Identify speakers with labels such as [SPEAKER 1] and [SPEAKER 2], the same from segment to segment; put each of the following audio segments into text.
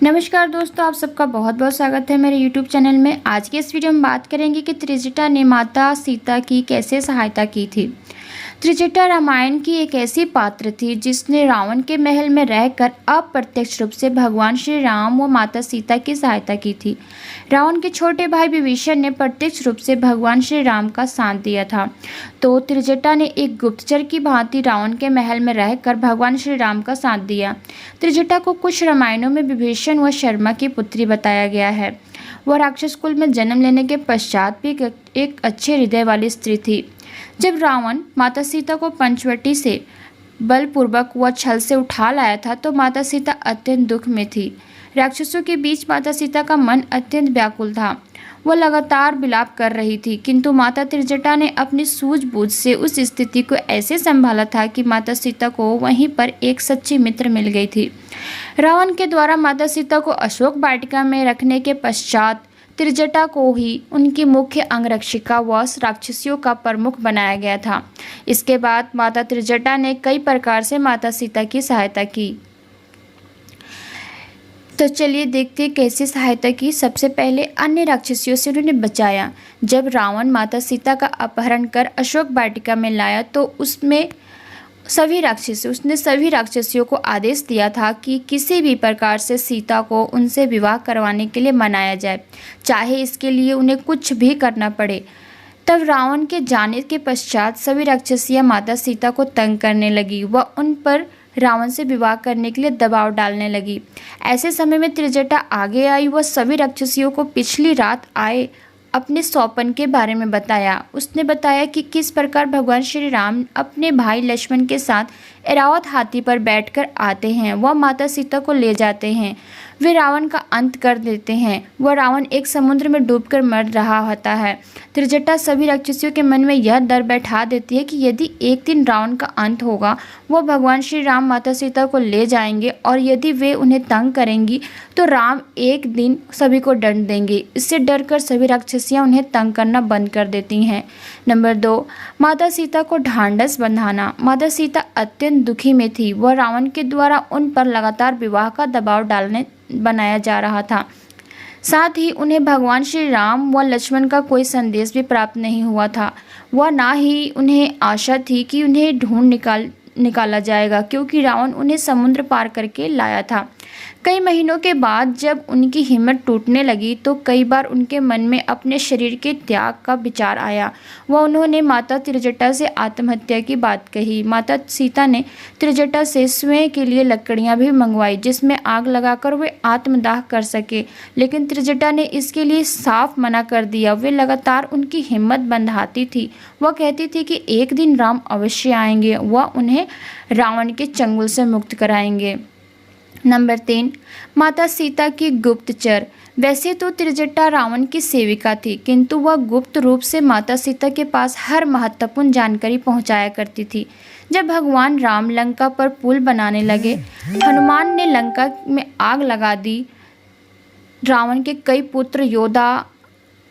[SPEAKER 1] नमस्कार दोस्तों, आप सबका बहुत बहुत स्वागत है मेरे YouTube चैनल में। आज के इस वीडियो में बात करेंगे कि त्रिजटा ने माता सीता की कैसे सहायता की थी। त्रिजटा रामायण की एक ऐसी पात्र थी जिसने रावण के महल में रहकर अप्रत्यक्ष रूप से भगवान श्री राम व माता सीता की सहायता की थी। रावण के छोटे भाई विभीषण ने प्रत्यक्ष रूप से भगवान श्री राम का साथ दिया था, तो त्रिजटा ने एक गुप्तचर की भांति रावण के महल में रहकर भगवान श्री राम का साथ दिया। त्रिजटा को कुछ रामायणों में विभीषण व शर्मा की पुत्री बताया गया है। वह राक्षस कुल में जन्म लेने के पश्चात भी एक अच्छे हृदय वाली स्त्री थी। जब रावण माता सीता को पंचवटी से बलपूर्वक व छल से उठा लाया था तो माता सीता अत्यंत दुख में थी। राक्षसों के बीच माता सीता का मन अत्यंत व्याकुल था। वह लगातार विलाप कर रही थी, किंतु माता त्रिजटा ने अपनी सूझबूझ से उस स्थिति को ऐसे संभाला था कि माता सीता को वहीं पर एक सच्ची मित्र मिल गई थी। रावण के द्वारा माता सीता को अशोक वाटिका में रखने के पश्चात त्रिजटा को ही उनकी मुख्य अंगरक्षिका व राक्षसियों का प्रमुख बनाया गया था। इसके बाद माता त्रिजटा ने कई प्रकार से माता सीता की सहायता की। तो चलिए देखते हैं कैसे सहायता की। सबसे पहले अन्य राक्षसियों से उन्हें बचाया। जब रावण माता सीता का अपहरण कर अशोक वाटिका में लाया तो उसने सभी राक्षसियों को आदेश दिया था कि किसी भी प्रकार से सीता को उनसे विवाह करवाने के लिए मनाया जाए, चाहे इसके लिए उन्हें कुछ भी करना पड़े। तब रावण के जाने के पश्चात सभी राक्षसियां माता सीता को तंग करने लगी व उन पर रावण से विवाह करने के लिए दबाव डालने लगी। ऐसे समय में त्रिजटा आगे आई व सभी राक्षसियों को पिछली रात आए अपने सौपन के बारे में बताया। उसने बताया कि किस प्रकार भगवान श्री राम अपने भाई लक्ष्मण के साथ ऐरावत हाथी पर बैठकर आते हैं, वह माता सीता को ले जाते हैं, वे रावण का अंत कर देते हैं। वह रावण एक समुद्र में डूबकर मर रहा होता है। त्रिजटा सभी राक्षसियों के मन में यह डर बैठा देती है कि यदि एक दिन रावण का अंत होगा, वह भगवान श्री राम माता सीता को ले जाएंगे और यदि वे उन्हें तंग करेंगी तो राम एक दिन सभी को दंड देंगे। इससे डरकर सभी राक्षसियां उन्हें तंग करना बंद कर देती हैं। नंबर 2, माता सीता को ढांढस बंधाना। माता सीता अत्यंत दुखी में थी। वह रावण के द्वारा उन पर लगातार विवाह का दबाव बनाया जा रहा था। साथ ही उन्हें भगवान श्री राम व लक्ष्मण का कोई संदेश भी प्राप्त नहीं हुआ था। वह ना ही उन्हें आशा थी कि उन्हें ढूंढ निकाला जाएगा, क्योंकि रावण उन्हें समुद्र पार करके लाया था। कई महीनों के बाद जब उनकी हिम्मत टूटने लगी तो कई बार उनके मन में अपने शरीर के त्याग का विचार आया व उन्होंने माता त्रिजटा से आत्महत्या की बात कही। माता सीता ने त्रिजटा से स्वयं के लिए लकड़ियां भी मंगवाई जिसमें आग लगाकर वे आत्मदाह कर सके, लेकिन त्रिजटा ने इसके लिए साफ मना कर दिया। वे लगातार उनकी हिम्मत बंधाती थी। वह कहती थी कि एक दिन राम अवश्य आएंगे, वह उन्हें रावण के चंगुल से मुक्त कराएंगे। नंबर 3, माता सीता की गुप्तचर। वैसे तो त्रिजटा रावण की सेविका थी, किंतु वह गुप्त रूप से माता सीता के पास हर महत्वपूर्ण जानकारी पहुंचाया करती थी। जब भगवान राम लंका पर पुल बनाने लगे, हनुमान ने लंका में आग लगा दी, रावण के कई पुत्र योद्धा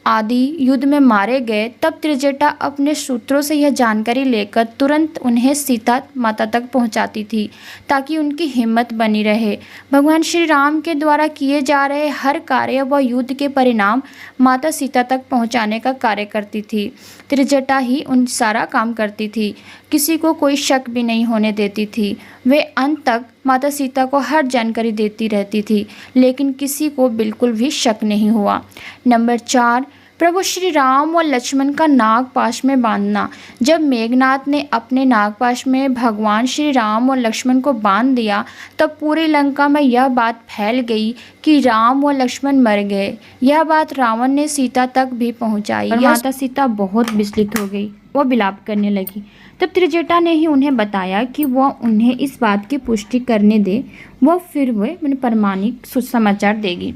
[SPEAKER 1] आदि युद्ध में मारे गए, तब त्रिजटा अपने सूत्रों से यह जानकारी लेकर तुरंत उन्हें सीता माता तक पहुंचाती थी ताकि उनकी हिम्मत बनी रहे। भगवान श्री राम के द्वारा किए जा रहे हर कार्य व युद्ध के परिणाम माता सीता तक पहुंचाने का कार्य करती थी। त्रिजटा ही उन सारा काम करती थी, किसी को कोई शक भी नहीं होने देती थी। वे अंत तक माता सीता को हर जानकारी देती रहती थी, लेकिन किसी को बिल्कुल भी शक नहीं हुआ। नंबर 4, प्रभु श्री राम व लक्ष्मण का नागपाश में बांधना। जब मेघनाथ ने अपने नागपाश में भगवान श्री राम और लक्ष्मण को बांध दिया तब पूरी लंका में यह बात फैल गई कि राम व लक्ष्मण मर गए। यह बात रावण ने सीता तक भी पहुंचाई और माता सीता बहुत विचलित हो गई, वह विलाप करने लगी। तब त्रिजटा ने ही उन्हें बताया कि वह उन्हें इस बात की पुष्टि करने दे, वह फिर वह प्रमाणिक समाचार देगी।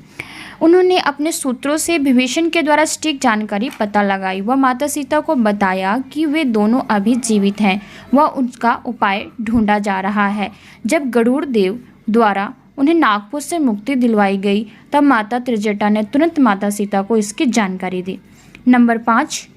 [SPEAKER 1] उन्होंने अपने सूत्रों से विभीषण के द्वारा सटीक जानकारी पता लगाई। वह माता सीता को बताया कि वे दोनों अभी जीवित हैं, वह उनका उपाय ढूंढा जा रहा है। जब गरुड़ देव द्वारा उन्हें नागपुर से मुक्ति दिलवाई गई तब माता त्रिजटा ने तुरंत माता सीता को इसकी जानकारी दी। नंबर 5,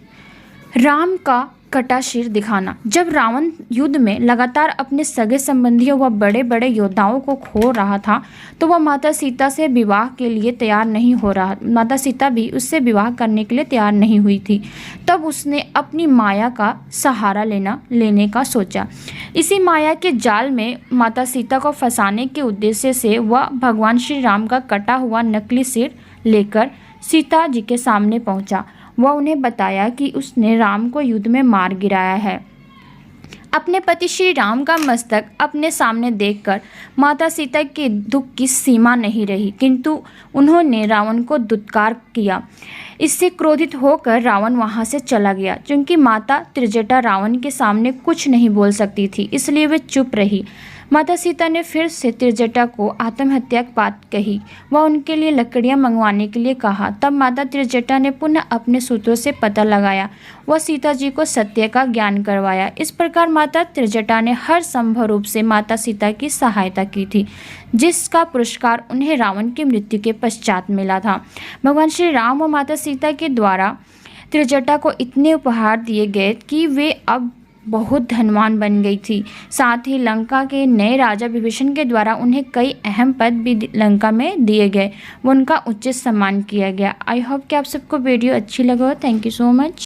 [SPEAKER 1] राम का कटा शीर दिखाना। जब रावण युद्ध में लगातार अपने सगे संबंधियों व बड़े बड़े योद्धाओं को खो रहा था तो वह माता सीता से विवाह के लिए तैयार नहीं हो रहा। माता सीता भी उससे विवाह करने के लिए तैयार नहीं हुई थी। तब उसने अपनी माया का सहारा लेने का सोचा। इसी माया के जाल में माता सीता को फंसाने के उद्देश्य से वह भगवान श्री राम का कटा हुआ नकली सिर लेकर सीता जी के सामने पहुंचा। वह उन्हें बताया कि उसने राम को युद्ध में मार गिराया है। अपने पति श्री राम का मस्तक अपने सामने देखकर माता सीता के दुख की सीमा नहीं रही, किंतु उन्होंने रावण को दुत्कार किया। इससे क्रोधित होकर रावण वहां से चला गया। क्योंकि माता त्रिजटा रावण के सामने कुछ नहीं बोल सकती थी, इसलिए वे चुप रही। माता सीता ने फिर से त्रिजटा को आत्महत्या की बात कही। वह उनके लिए लकड़ियां मंगवाने के लिए कहा। तब माता त्रिजटा ने पुनः अपने सूत्रों से पता लगाया। वह सीता जी को सत्य का ज्ञान करवाया। इस प्रकार माता त्रिजटा ने हर संभव रूप से माता सीता की सहायता की थी, जिसका पुरस्कार उन्हें रावण की मृत्यु के पश्चात मिला था। भगवान श्री राम और माता सीता के द्वारा त्रिजटा को इतने उपहार दिए गए कि वे अब बहुत धनवान बन गई थी। साथ ही लंका के नए राजा विभीषण के द्वारा उन्हें कई अहम पद भी लंका में दिए गए, वो उनका उचित सम्मान किया गया। आई होप कि आप सबको वीडियो अच्छी लगा हो। Thank you so much.